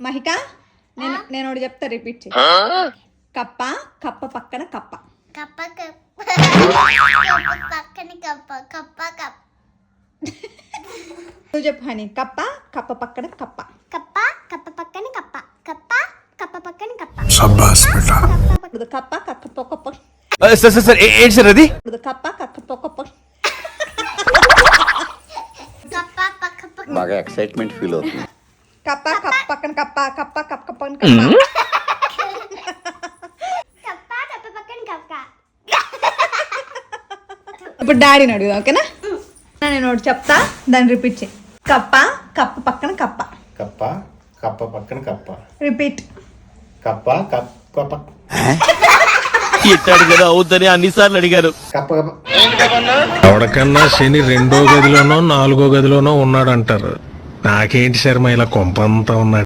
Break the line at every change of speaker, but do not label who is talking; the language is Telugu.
మహిక నేను ఒకటి చెప్తా, రిపీట్ చేయి. కప్ప కప్ప పక్కన కప్ప.
కప్ప పక్కన కప్ప కప్ప కప్ప.
నువ్వు చెప్పు హనీ. కప్ప కప్ప పక్కన కప్ప.
కప్ప కప్ప పక్కన కప్ప. కప్ప కప్ప పక్కన కప్ప.
కప్ప కక్క పొక్క.
సార్ ఏంటి సార్ అది?
కప్ప కక్క పొక్క.
కప్ప పక్క పక్క.
బాగా ఎక్సైట్మెంట్ ఫీల్ అవుతుంది.
కప్ప కప్ప పక్కన కప్ప. కప్ప కప్ప పక్కన కప్ప.
కప్ప కప్ప పక్కన కప్ప.
ఇప్పుడు డాడీని అడుగుదాం, ఓకేనా? నేను ఒకటి చెప్తా, దాన్ని రిపీట్ చేయి. కప్ప కప్ప పక్కన కప్ప.
కప్ప కప్ప పక్కన కప్ప.
రిపీట్.
కప్ప కప్ప
ఇట్టాడు కదా అవుద్దని అన్నిసార్లు అడిగారు.
కప్ప కప్ప.
ఎవరికన్నా శని 2వ గదిలోనో 4వ గదిలోనో ఉన్నాడంటారు. నాకేంటి శర్మ ఇలా కొంపంతా ఉన్నాడు.